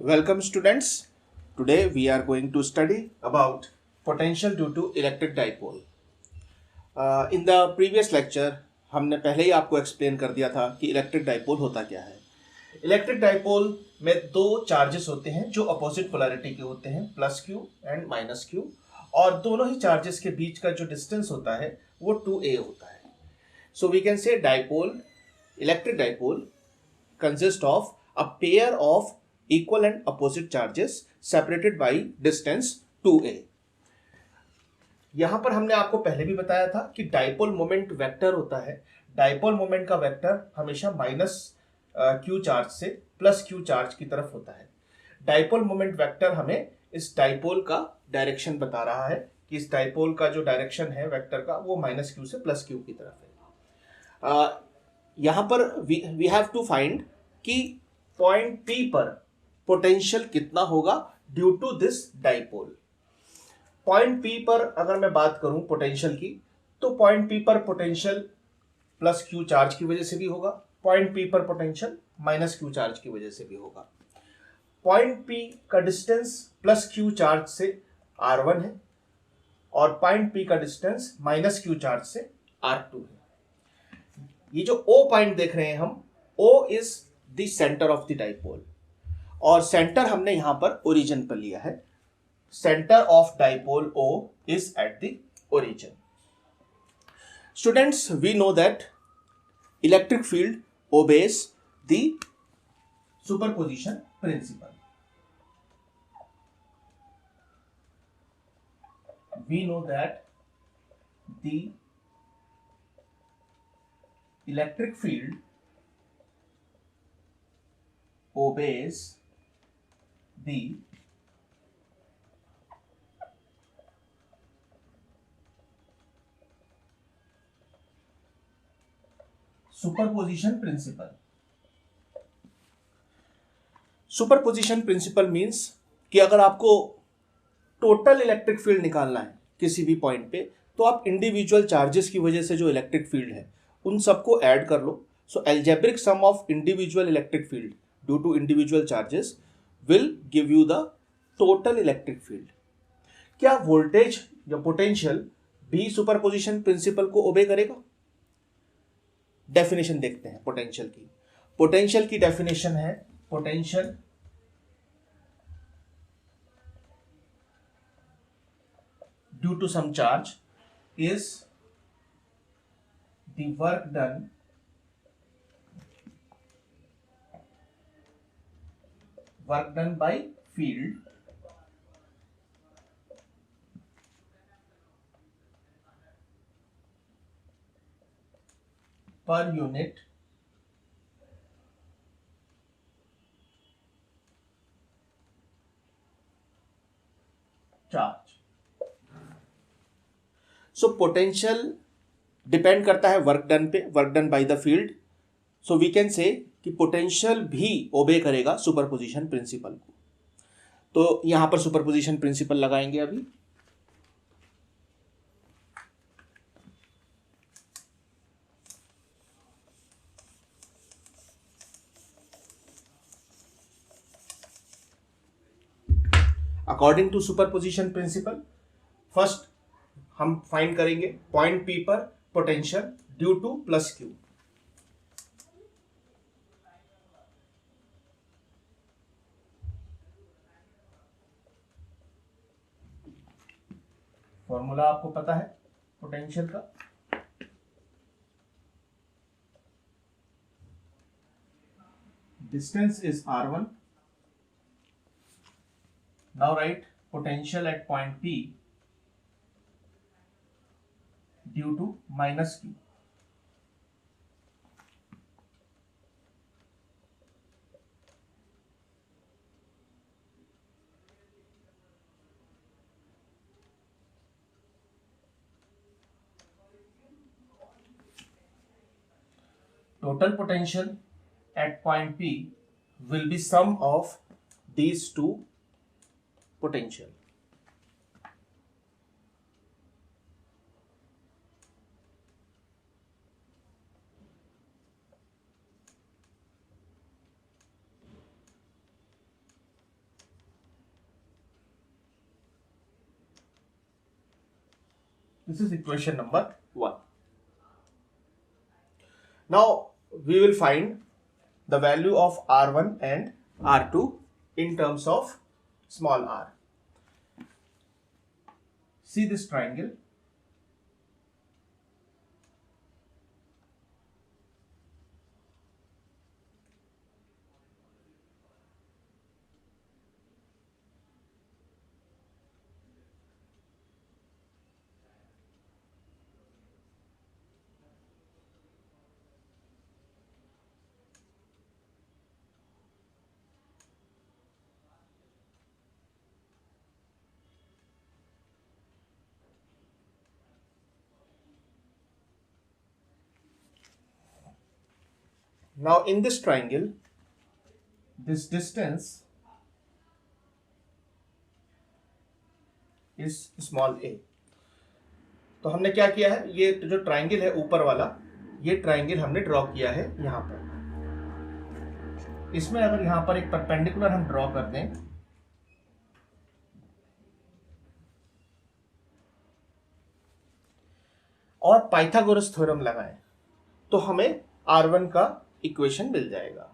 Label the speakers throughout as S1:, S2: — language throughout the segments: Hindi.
S1: Welcome students. Today we are going to study about potential due to electric dipole. In the previous lecture हमने पहले ही आपको एक्सप्लेन कर दिया था कि इलेक्ट्रिक डाइपोल होता क्या है। इलेक्ट्रिक डाइपोल में दो चार्जेस होते हैं जो अपोजिट पोलैरिटी के होते हैं, plus Q and minus Q, और दोनों ही चार्जेस के बीच का जो डिस्टेंस होता है वो 2a होता है। So we can say dipole, electric dipole consist of a pair of equal and opposite charges separated by distance 2a। यहां पर हमने आपको पहले भी बताया था कि डाइपोल मोमेंट वेक्टर होता है। डाइपोल मोमेंट का वेक्टर हमेशा माइनस क्यू चार्ज से प्लस क्यू चार्ज की तरफ होता है। डाइपोल मोमेंट वेक्टर हमें इस डाइपोल का डायरेक्शन बता रहा है कि इस डाइपोल का जो डायरेक्शन है वेक्टर का वो माइनस क्यू से प्लस क्यू की तरफ है। यहां पर वी हैव टू फाइंड कि पॉइंट P पर पोटेंशियल कितना होगा due to this dipole. Point P पर अगर मैं बात करूं पोटेंशियल की, तो पॉइंट P पर पोटेंशियल प्लस क्यू चार्ज की वजह से भी होगा, पॉइंट P पर पोटेंशियल माइनस क्यू चार्ज की वजह से भी होगा। पॉइंट P का डिस्टेंस प्लस क्यू चार्ज से R1 है और पॉइंट P का डिस्टेंस माइनस क्यू चार्ज से R2 है। ये जो O पॉइंट देख रहे हैं हम, O is the centre of the dipole, और सेंटर हमने यहां पर ओरिजिन पर लिया है। Centre of dipole O is at the origin. Students, we know that electric field obeys the superposition principle. We know that the electric field obeys the superposition principle. Superposition principle means कि अगर आपको टोटल इलेक्ट्रिक फील्ड निकालना है किसी भी पॉइंट पे, तो आप इंडिविजुअल चार्जेस की वजह से जो इलेक्ट्रिक फील्ड है उन सबको ऐड कर लो। So algebraic sum of individual electric field due to individual charges will give you the total electric field. क्या वोल्टेज या पोटेंशियल भी सुपरपोजिशन प्रिंसिपल को ओबे करेगा? डेफिनेशन देखते हैं पोटेंशियल की। पोटेंशियल की डेफिनेशन है, potential due to some charge is the work done by field per unit charge. So potential depend करता है वर्क डन पे, work done by the field. So we can say कि पोटेंशियल भी ओबे करेगा सुपरपोजिशन प्रिंसिपल को। तो यहां पर सुपरपोजिशन प्रिंसिपल लगाएंगे अभी। According to superposition principle, first हम फाइंड करेंगे पॉइंट P पर potential due to plus Q. Formula आपको पता है पोटेंशियल का, distance is R1। Now write potential at point P due to minus Q. Total potential at point P will be sum of these two potential. This is equation number 1. Now we will find the value of R1 and R2 in terms of small r. See this triangle. Now in this triangle, this distance is small a. तो हमने क्या किया है, ये जो ट्राइंगल है ऊपर वाला, ये ट्राइंगल हमने ड्रॉ किया है यहां पर। इसमें अगर यहां पर एक परपेंडिकुलर हम ड्रॉ कर दें, और पाइथागोरस थ्योरम लगाएं, तो हमें R1 का इक्वेशन मिल जाएगा।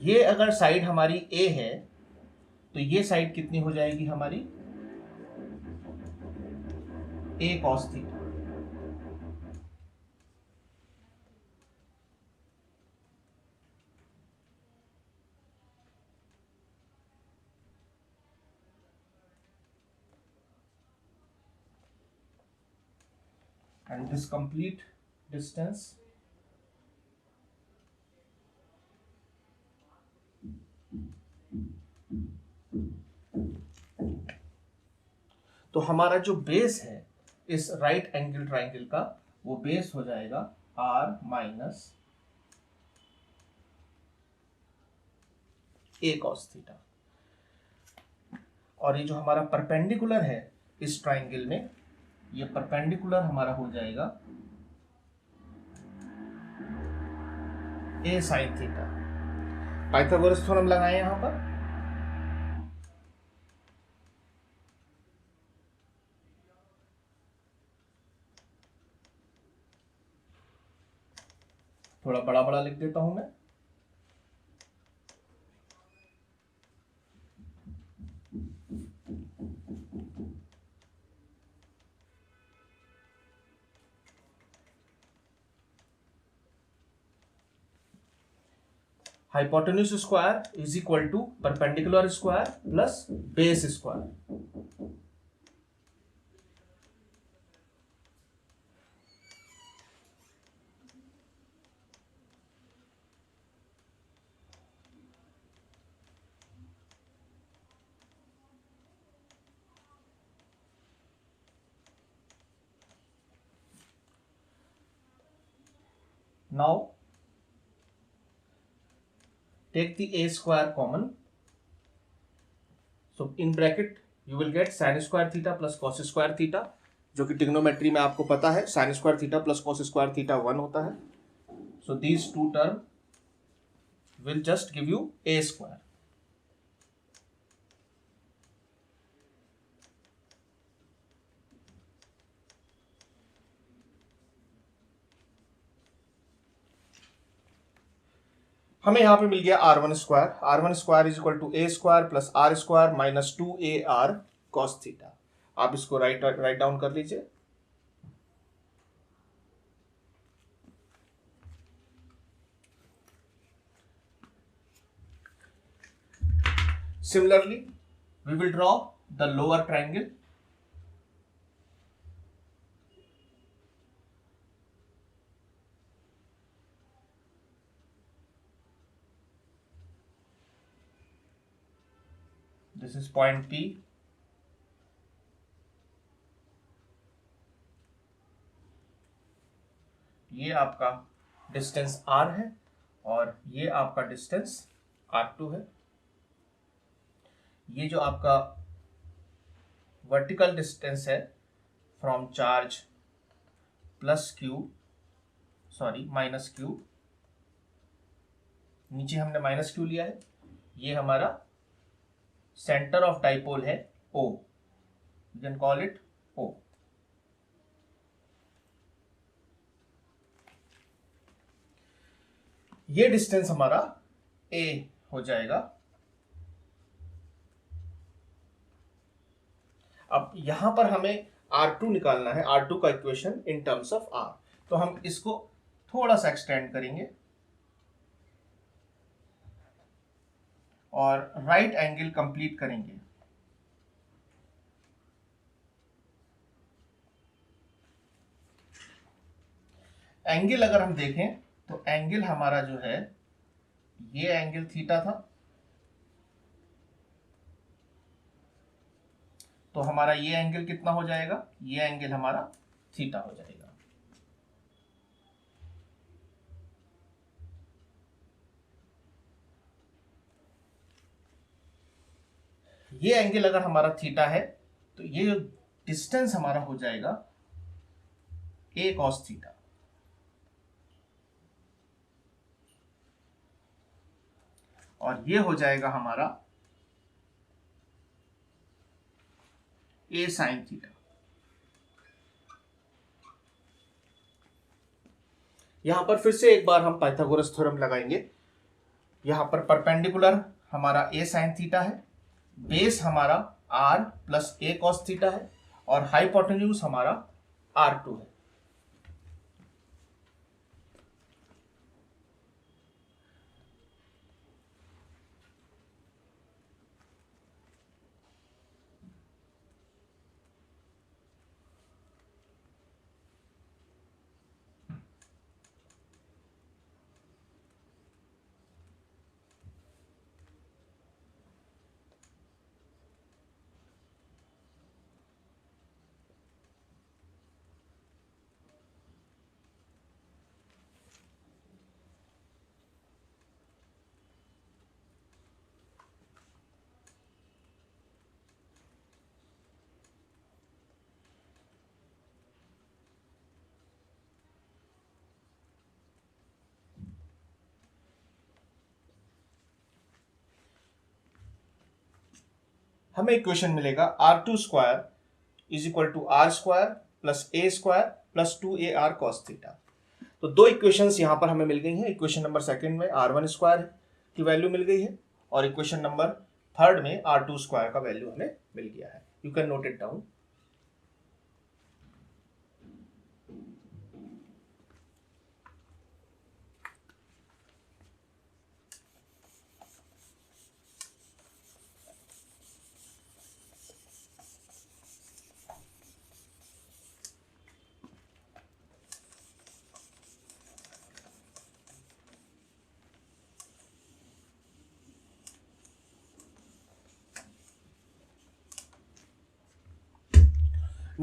S1: ये अगर साइड हमारी a है तो ये साइड कितनी हो जाएगी हमारी, a cos theta. And this complete distance तो हमारा जो बेस है इस राइट एंगल ट्राइंगल का, वो बेस हो जाएगा r minus a cos theta. और ये जो हमारा परपेंडिकुलर है इस ट्राइंगल में, ये परपेंडिकुलर हमारा हो जाएगा a sin theta. Pythagoras theorem लगाएं यहां पर। थोड़ा बड़ा बड़ा लिख देता हूं मैं। Hypotenuse square is equal to perpendicular square plus base square. Now take the a square common. So in bracket you will get sin square theta plus cos square theta, जो कि ट्रिग्नोमेट्री में आपको पता है sin square theta plus cos square theta 1 होता है। So these two term will just give you a square. हमें यहां पे मिल गया R1 square is equal to a square plus r square minus 2ar cos theta. आप इसको राइट डाउन कर लीजिए। Similarly, we will draw the lower triangle. This is point P. ये आपका डिस्टेंस R है और ये आपका डिस्टेंस R2 है। ये जो आपका वर्टिकल डिस्टेंस है from charge plus Q, sorry minus Q, नीचे हमने माइनस क्यू लिया है, ये हमारा सेंटर ऑफ डाइपोल है O, you can call it O। ये डिस्टेंस हमारा a हो जाएगा। अब यहां पर हमें R2 निकालना है, R2 का equation in terms of R। तो हम इसको थोड़ा सा एक्सटेंड करेंगे और राइट एंगल कंप्लीट करेंगे। एंगल अगर हम देखें तो एंगल हमारा जो है ये एंगल थीटा था, तो हमारा ये एंगल कितना हो जाएगा, ये एंगल हमारा थीटा हो जाएगा। ये एंगल अगर हमारा थीटा है तो ये जो डिस्टेंस हमारा हो जाएगा a cos थीटा। और ये हो जाएगा हमारा a sin थीटा। यहां पर फिर से एक बार हम पाइथागोरस थ्योरम लगाएंगे। यहां पर परपेंडिकुलर हमारा a sin थीटा है, बेस हमारा r plus a cos theta है और हाइपोटेन्यूज हमारा R2 है। हमें इक्वेशन मिलेगा R2 square is equal to R square plus A square plus 2AR cos theta. तो दो इक्वेशंस यहां पर हमें मिल गई हैं। इक्वेशन नंबर सेकंड में R1 स्क्वायर की वैल्यू मिल गई है और इक्वेशन नंबर थर्ड में R2 स्क्वायर का वैल्यू हमें मिल गया है। You can note it down.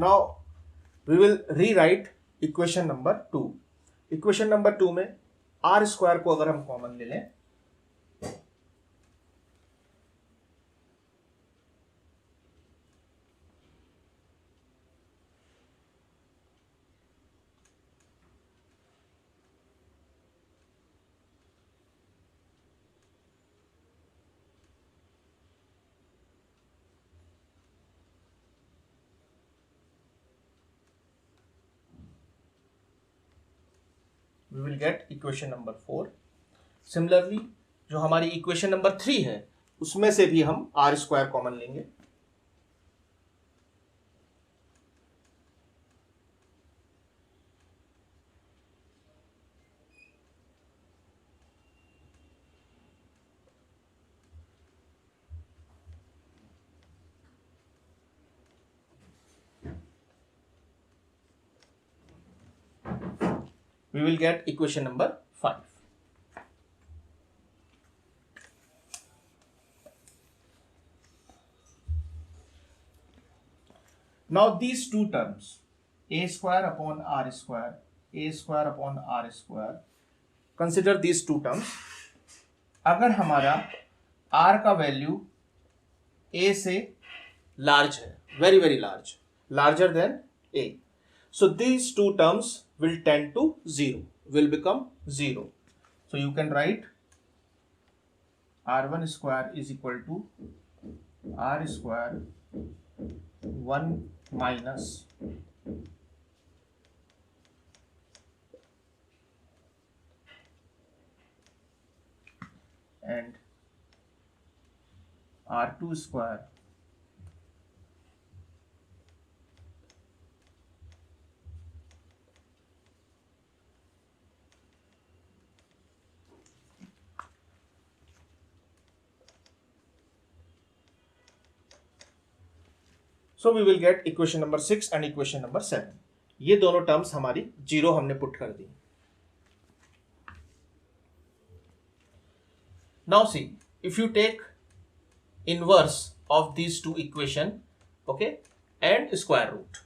S1: Now we will rewrite equation number 2। Equation number 2 में R स्क्वायर को अगर हम कॉमन ले लें we will get equation number 4। Similarly जो हमारी इक्वेशन नंबर 3 है उसमें से भी हम R स्क्वायर कॉमन लेंगे। We will get equation number 5. Now these two terms a square upon r square, a square upon r square, consider these two terms। अगर हमारा r का वैल्यू a से लार्ज है, very very large, larger than a, so these two terms will tend to 0, will become 0. So you can write r1 square is equal to r square 1 minus and R2 square so we will get equation number 6 and equation number 7. ये दोनों टर्म्स हमारी जीरो हमने पुट कर दी. Now see, if you take inverse of these two equation, okay, and square root.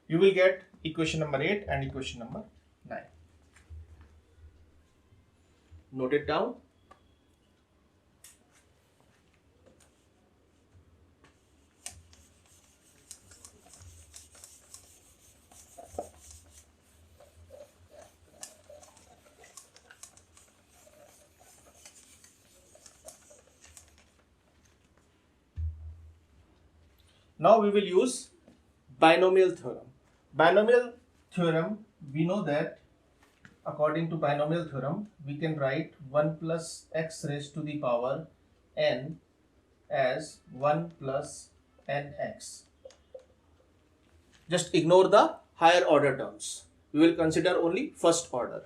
S1: You will get equation number 8 and equation number 9. Note it down. Now we will use binomial theorem. Binomial theorem, we know that according to binomial theorem, we can write 1 plus x raised to the power n as 1 plus nx. Just ignore the higher order terms. We will consider only first order.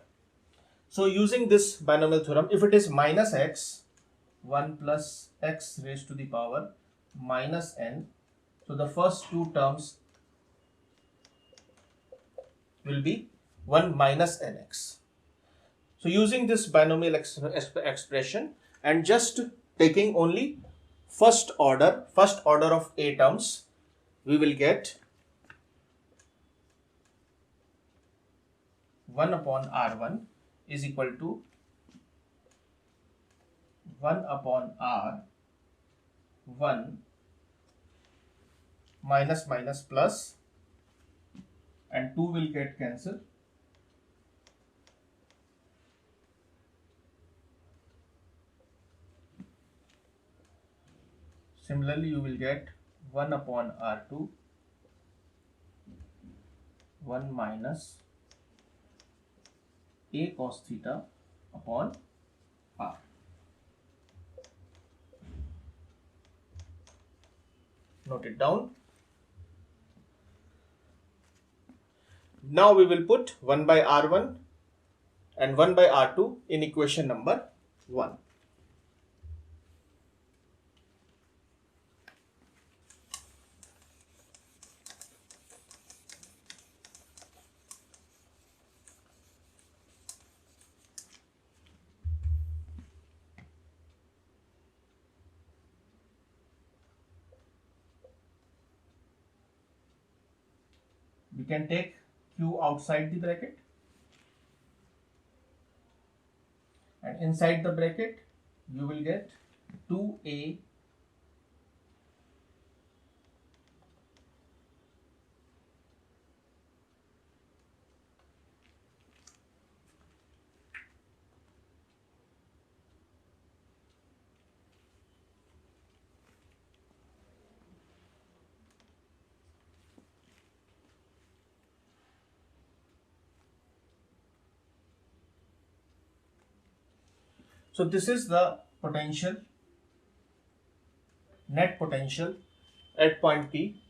S1: So using this binomial theorem, if it is minus x, 1 plus x raised to the power minus n, so the first two terms will be 1 minus nx. So using this binomial expression and just taking only first order of a terms, we will get 1 upon r1 is equal to 1 upon r1 minus minus plus, and 2 will get cancelled. Similarly, you will get 1 upon r2 1 minus a cos theta upon r. Note it down. Now we will put 1 by r1 and 1 by r2 in equation number 1. We can take q outside the bracket, and inside the bracket you will get 2a So this is the potential, net potential at point P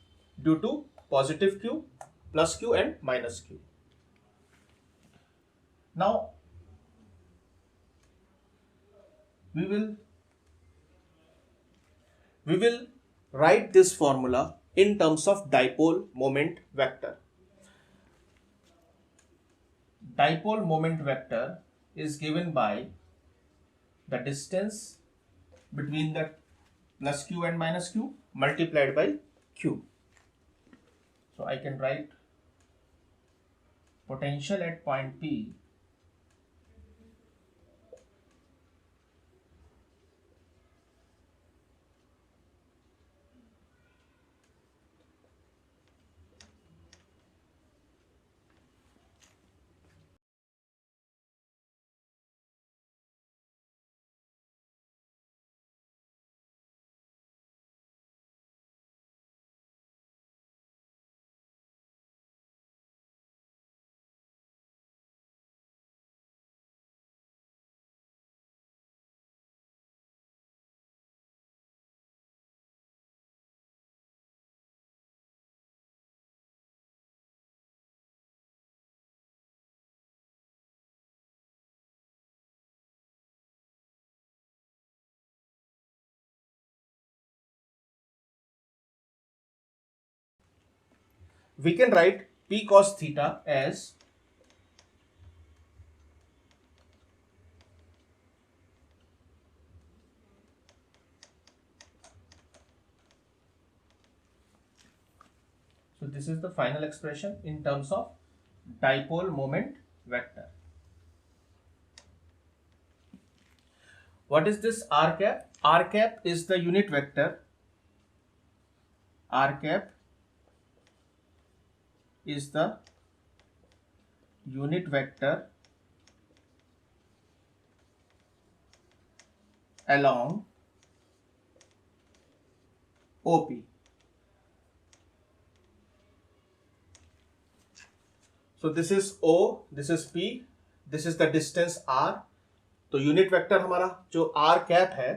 S1: due to positive Q, plus Q and minus Q. Now we will write this formula in terms of dipole moment vector. Dipole moment vector is given by the distance between the plus q and minus q multiplied by q. So I can write potential at point P we can write P cos theta as so this is the final expression in terms of dipole moment vector. What is this r cap? R cap is the unit vector. R cap is the unit vector along OP. So this is O, this is P, this is the distance R. तो यूनिट वेक्टर हमारा जो r कैप है,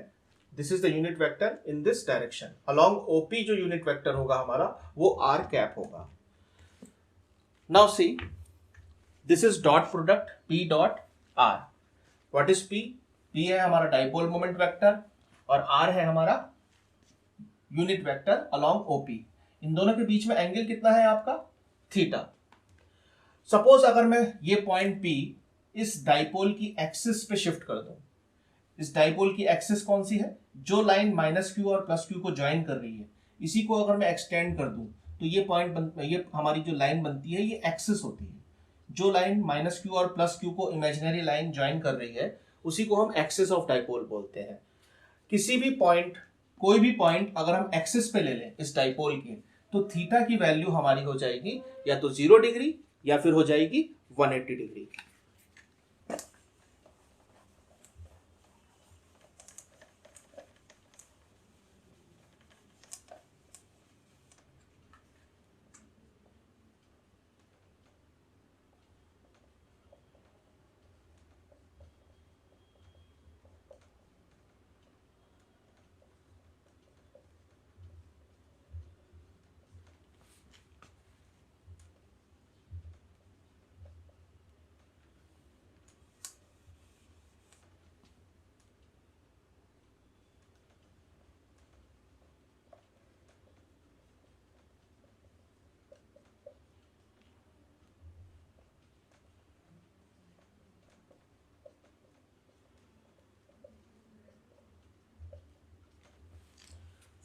S1: this is the unit vector in this direction. Along OP जो यूनिट वेक्टर होगा हमारा वो r कैप होगा. Now see, this is dot product P dot R. What is P? P है हमारा डाइपोल मोमेंट वेक्टर और R है हमारा यूनिट वेक्टर अलोंग OP. इन दोनों के बीच में एंगल कितना है आपका? थीटा. सपोज अगर मैं ये पॉइंट P इस डाइपोल की एक्सिस पे शिफ्ट कर दूं. इस डाइपोल की एक्सिस कौन सी है? जो लाइन माइनस क्यू और प्लस क्यू को ज्वाइन कर रही है, इसी को अगर मैं एक्सटेंड कर दूं तो ये ये हमारी जो लाइन बनती है ये एक्सिस होती है. जो लाइन माइनस क्यू और प्लस क्यू को इमेजिनरी लाइन ज्वाइन कर रही है उसी को हम एक्सिस ऑफ डाइपोल बोलते हैं. किसी भी पॉइंट, कोई भी पॉइंट अगर हम एक्सिस पे ले लें इस डाइपोल की, तो थीटा की वैल्यू हमारी हो जाएगी या तो 0 डिग्री या फिर हो जाएगी 180 degree.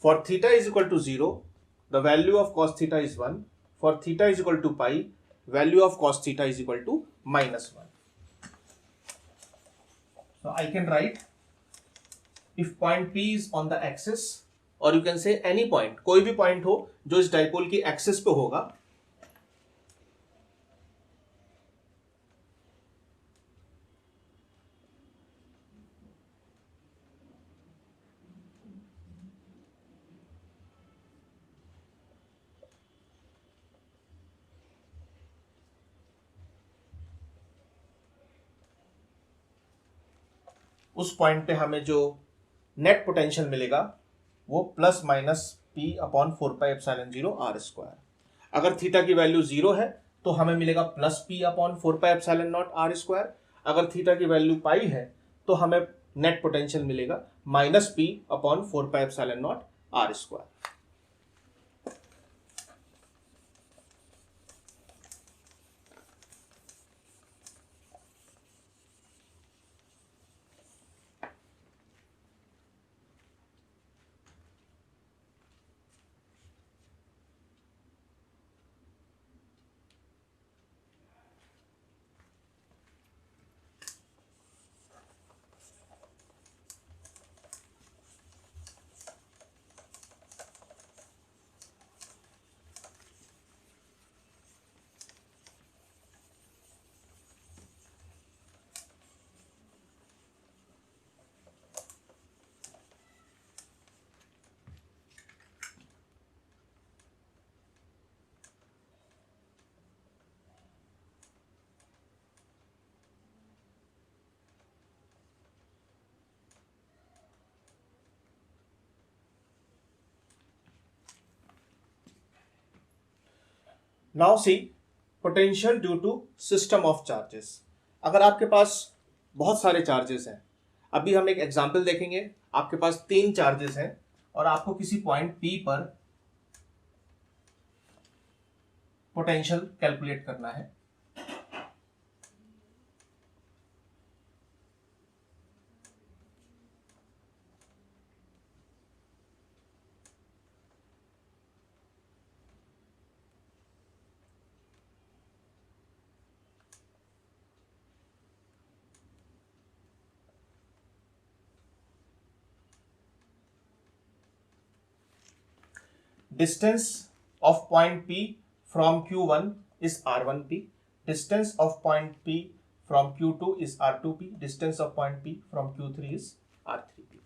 S1: For theta is equal to 0, the value of cos theta is 1. For theta is equal to pi, value of cos theta is equal to minus 1. So I can write, if point P is on the axis, or you can say any point, कोई भी point हो जो इस डाइपोल की एक्सिस पे होगा, उस पॉइंट पे हमें जो नेट पोटेंशियल मिलेगा वो plus minus P upon 4πε0 r square. अगर थीटा की वैल्यू 0 है तो हमें मिलेगा plus P upon 4πε0 r square. अगर थीटा की वैल्यू पाई है तो हमें नेट पोटेंशियल मिलेगा minus P upon 4πε0 r square. Now see potential due to system of charges. अगर आपके पास बहुत सारे चार्जेस हैं, अभी हम एक एग्जांपल देखेंगे, आपके पास 3 चार्जेस हैं और आपको किसी पॉइंट P पर पोटेंशियल कैलकुलेट करना है। Distance of point P from Q1 is R1P. Distance of point P from Q2 is R2P. Distance of point P from Q3 is R3P.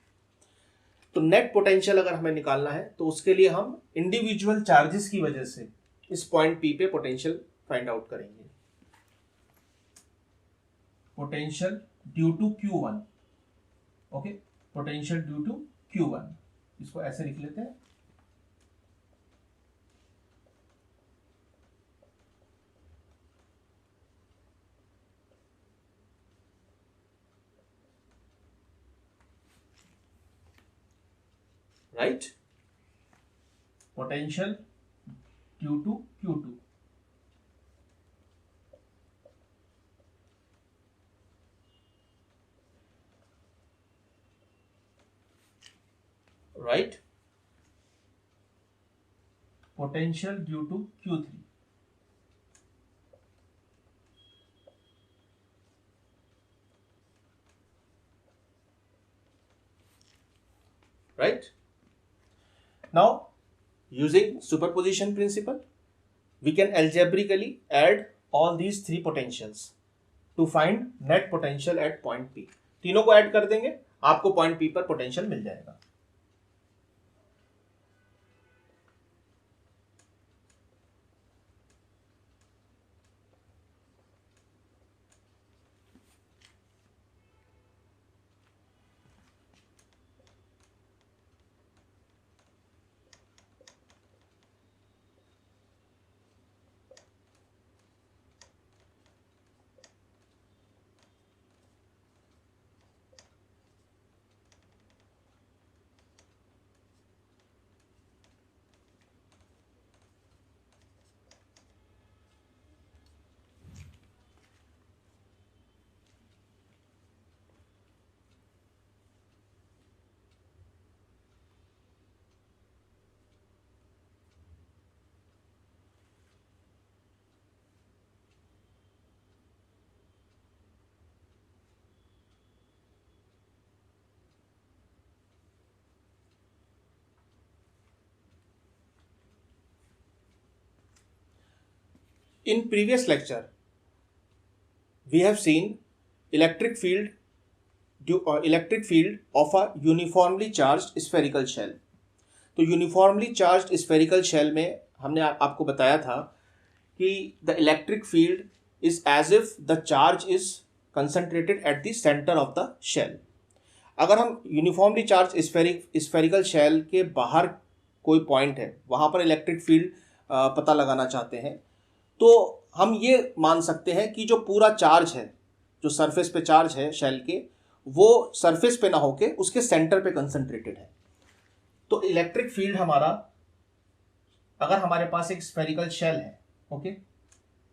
S1: तो नेट पोटेंशियल अगर हमें निकालना है तो उसके लिए हम इंडिविजुअल चार्जेस की वजह से इस पॉइंट P पे पोटेंशियल फाइंड आउट करेंगे। Potential due to Q1, okay, potential due to Q1, इसको ऐसे लिख लेते हैं। Right, potential due to Q2, right, potential due to Q3, right? Now, using superposition principle, we can algebraically add all these 3 potentials to find net potential at point P. तीनों को ऐड कर देंगे, आपको पॉइंट P पर पोटेंशियल मिल जाएगा। In previous lecture, we have seen electric field of a uniformly charged spherical shell. तो यूनिफॉर्मली चार्ज्ड स्फेरिकल शेल में हमने आपको बताया था कि the electric field is as if the charge is concentrated at the centre of the shell. अगर हम यूनिफॉर्मली चार्ज स्फेरिकल शेल के बाहर कोई पॉइंट है, वहाँ पर इलेक्ट्रिक फील्ड पता लगाना चाहते हैं, तो हम ये मान सकते हैं कि जो पूरा चार्ज है, जो सरफेस पे चार्ज है शेल के, वो सरफेस पे ना होके उसके सेंटर पे कंसंट्रेटेड है। तो इलेक्ट्रिक फील्ड हमारा, अगर हमारे पास एक स्फेरिकल शेल है, ओके,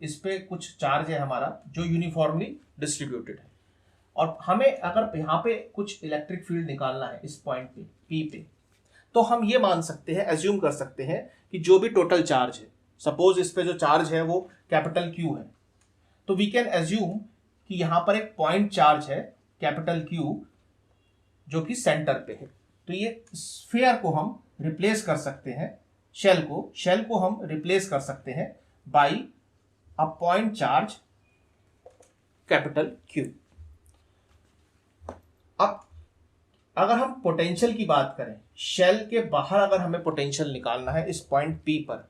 S1: इस पे कुछ चार्ज है हमारा जो यूनिफॉर्मली डिस्ट्रीब्यूटेड है, और हमें अगर यहाँ पे कुछ इलेक्ट्रिक फील्ड निकालना है इस पॉइंट पे P पे, तो हम ये मान सकते हैं, एज्यूम कर सकते हैं कि जो भी टोटल चार्ज है, सपोज इस पे जो चार्ज है वो कैपिटल Q है, तो वी कैन एज्यूम कि यहाँ पर एक पॉइंट चार्ज है कैपिटल Q जो कि सेंटर पे है। तो ये स्फीयर को हम रिप्लेस कर सकते हैं, शेल को हम रिप्लेस कर सकते हैं by a point charge capital Q। अब अगर हम पोटेंशियल की बात करें, शेल के बाहर अगर हमें पोटेंशियल निकालना है इस पॉइंट P पर,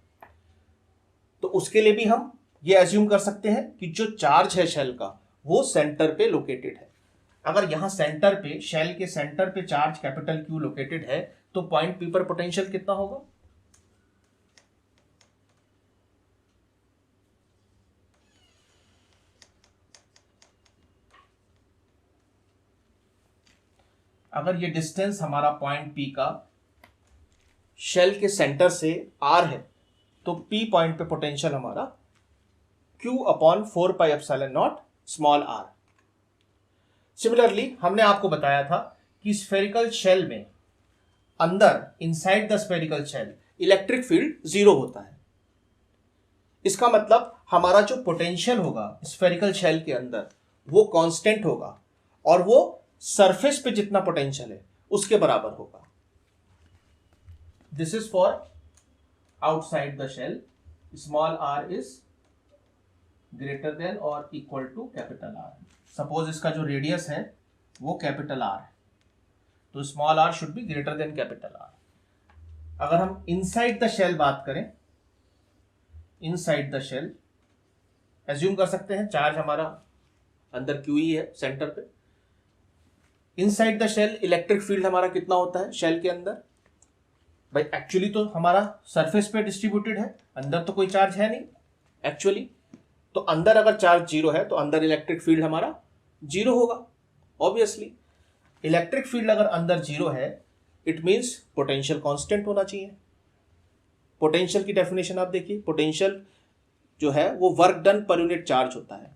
S1: तो उसके लिए भी हम ये एज्यूम कर सकते हैं कि जो चार्ज है शेल का वो सेंटर पे लोकेटेड है। अगर यहां सेंटर पे, शेल के सेंटर पे चार्ज कैपिटल Q लोकेटेड है, तो पॉइंट P पर पोटेंशियल कितना होगा? अगर ये डिस्टेंस हमारा पॉइंट P का शेल के सेंटर से R है तो P पॉइंट पे पोटेंशियल हमारा Q/4πε0 स्मॉल r। सिमिलरली हमने आपको बताया था कि स्फेरिकल शेल में अंदर inside the spherical shell electric field 0 होता है। इसका मतलब हमारा जो पोटेंशियल होगा स्फेरिकल शेल के अंदर वो कांस्टेंट होगा और वो सरफेस पे जितना पोटेंशियल है उसके बराबर होगा। This is for outside the shell, small r is greater than और equal to capital R। Suppose इसका जो रेडियस है वो कैपिटल R है तो small r should be greater than capital R। अगर हम इनसाइड द शेल बात करें, इनसाइड द शेल एज्यूम कर सकते हैं चार्ज हमारा अंदर QE है सेंटर पे। Inside the shell electric field हमारा कितना होता है शेल के अंदर? भाई एक्चुअली तो हमारा सरफेस पे डिस्ट्रीब्यूटेड है, अंदर तो कोई चार्ज है नहीं एक्चुअली। तो अंदर अगर चार्ज 0 है तो अंदर इलेक्ट्रिक फील्ड हमारा 0 होगा ऑब्वियसली। इलेक्ट्रिक फील्ड अगर अंदर 0 है इट मींस पोटेंशियल कांस्टेंट होना चाहिए। पोटेंशियल की डेफिनेशन आप देखिए, पोटेंशियल जो है वो work done per unit charge होता है,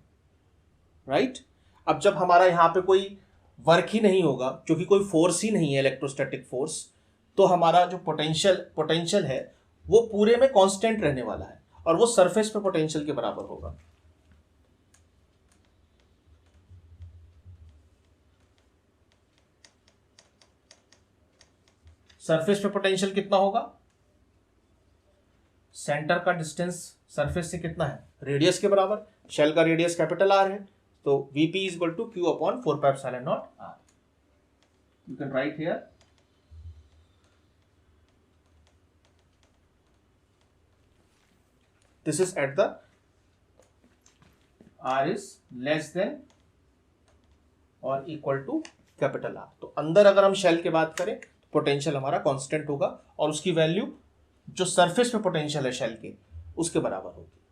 S1: राइट। अब जब हमारा यहाँ पे कोई वर्क ही नहीं होगा क्योंकि कोई फोर्स ही नहीं है इलेक्ट्रोस्टैटिक फोर्स, तो हमारा जो पोटेंशियल है वो पूरे में कांस्टेंट रहने वाला है और वो सरफेस पे पोटेंशियल के बराबर होगा। सरफेस पे पोटेंशियल कितना होगा? सेंटर का डिस्टेंस सरफेस से कितना है? रेडियस के बराबर। शेल का रेडियस कैपिटल R है तो Vp is equal to Q/4πε0 R। You can write here this is at the R is less than और इक्वल टू कैपिटल R। तो अंदर अगर हम शेल की बात करें तो पोटेंशियल हमारा कांस्टेंट होगा और उसकी वैल्यू जो सरफेस पे पोटेंशियल है शेल के उसके बराबर होगी।